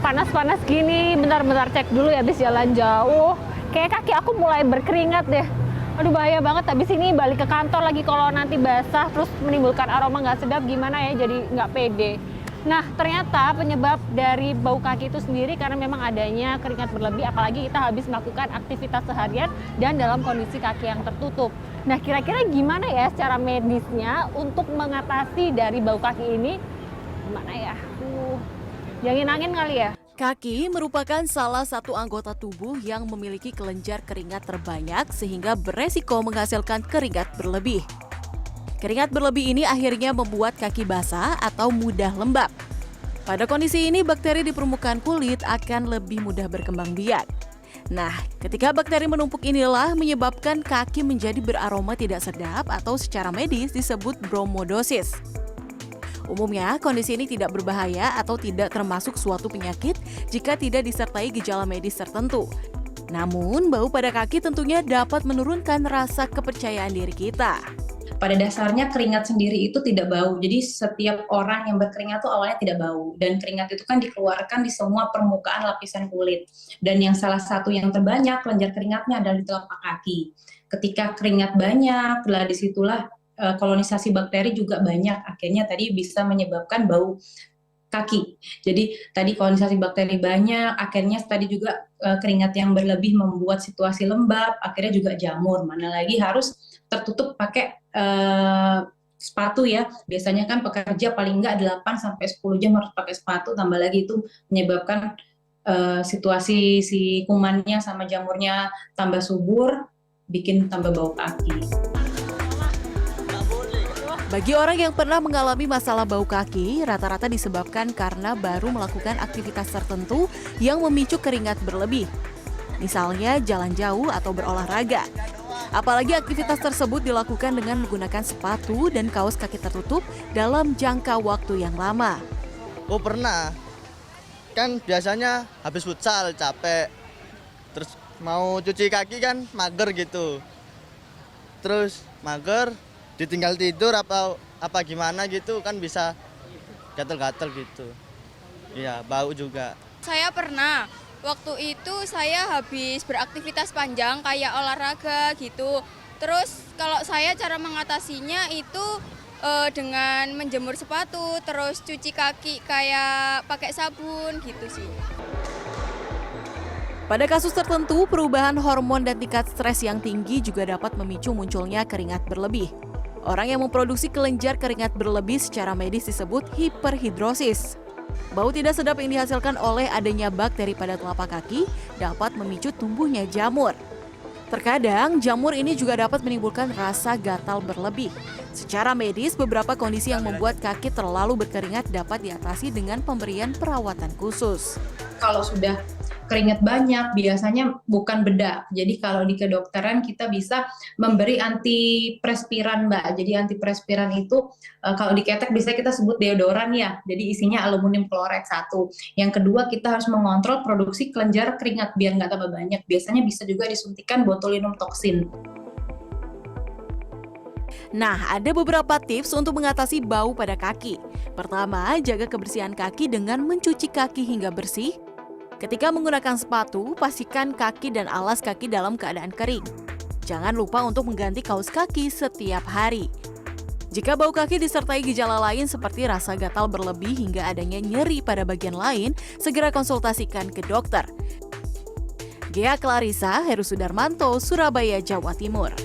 panas-panas gini, bentar-bentar cek dulu ya habis jalan jauh. Kayak kaki aku mulai berkeringat deh. Aduh bahaya banget, habis ini balik ke kantor lagi kalau nanti basah terus menimbulkan aroma nggak sedap gimana ya, jadi nggak pede. Nah ternyata penyebab dari bau kaki itu sendiri karena memang adanya keringat berlebih, apalagi kita habis melakukan aktivitas seharian dan dalam kondisi kaki yang tertutup. Nah kira-kira gimana ya secara medisnya untuk mengatasi dari bau kaki ini? Gimana ya? Yang angin kali ya? Kaki merupakan salah satu anggota tubuh yang memiliki kelenjar keringat terbanyak sehingga beresiko menghasilkan keringat berlebih. Keringat berlebih ini akhirnya membuat kaki basah atau mudah lembab. Pada kondisi ini, bakteri di permukaan kulit akan lebih mudah berkembang biak. Nah, ketika bakteri menumpuk inilah menyebabkan kaki menjadi beraroma tidak sedap atau secara medis disebut bromodosis. Umumnya, kondisi ini tidak berbahaya atau tidak termasuk suatu penyakit jika tidak disertai gejala medis tertentu. Namun, bau pada kaki tentunya dapat menurunkan rasa kepercayaan diri kita. Pada dasarnya keringat sendiri itu tidak bau. Jadi setiap orang yang berkeringat itu awalnya tidak bau. Dan keringat itu kan dikeluarkan di semua permukaan lapisan kulit. Dan yang salah satu yang terbanyak kelenjar keringatnya adalah di telapak kaki. Ketika keringat banyak, disitulah kolonisasi bakteri juga banyak, akhirnya tadi bisa menyebabkan bau kaki. Jadi tadi kolonisasi bakteri banyak, akhirnya tadi juga keringat yang berlebih membuat situasi lembab, akhirnya juga jamur. Mana lagi harus tertutup pakai sepatu ya. Biasanya kan pekerja paling enggak 8-10 jam harus pakai sepatu, tambah lagi itu menyebabkan situasi si kumannya sama jamurnya tambah subur, bikin tambah bau kaki. Bagi orang yang pernah mengalami masalah bau kaki, rata-rata disebabkan karena baru melakukan aktivitas tertentu yang memicu keringat berlebih. Misalnya jalan jauh atau berolahraga. Apalagi aktivitas tersebut dilakukan dengan menggunakan sepatu dan kaos kaki tertutup dalam jangka waktu yang lama. Oh pernah, kan biasanya habis futsal capek, terus mau cuci kaki kan mager gitu. Terus mager, ditinggal tidur apa gimana gitu kan bisa gatel-gatel gitu. Iya, bau juga. Saya pernah, waktu itu saya habis beraktivitas panjang kayak olahraga gitu. Terus kalau saya cara mengatasinya itu dengan menjemur sepatu, terus cuci kaki kayak pakai sabun gitu sih. Pada kasus tertentu, perubahan hormon dan tingkat stres yang tinggi juga dapat memicu munculnya keringat berlebih. Orang yang memproduksi kelenjar keringat berlebih secara medis disebut hiperhidrosis. Bau tidak sedap yang dihasilkan oleh adanya bakteri pada telapak kaki dapat memicu tumbuhnya jamur. Terkadang, jamur ini juga dapat menimbulkan rasa gatal berlebih. Secara medis, beberapa kondisi yang membuat kaki terlalu berkeringat dapat diatasi dengan pemberian perawatan khusus. Kalau sudah keringat banyak, biasanya bukan bedak. Jadi kalau di kedokteran kita bisa memberi antiperspiran, Mbak. Jadi antiperspiran itu kalau di ketek biasanya kita sebut deodoran ya. Jadi isinya aluminium klorid 1. Yang kedua kita harus mengontrol produksi kelenjar keringat biar nggak tambah banyak. Biasanya bisa juga disuntikan botulinum toksin. Nah, ada beberapa tips untuk mengatasi bau pada kaki. Pertama, jaga kebersihan kaki dengan mencuci kaki hingga bersih. Ketika menggunakan sepatu, pastikan kaki dan alas kaki dalam keadaan kering. Jangan lupa untuk mengganti kaos kaki setiap hari. Jika bau kaki disertai gejala lain seperti rasa gatal berlebih hingga adanya nyeri pada bagian lain, segera konsultasikan ke dokter. Ghea Clarissa, Heru Sudarmanto, Surabaya, Jawa Timur.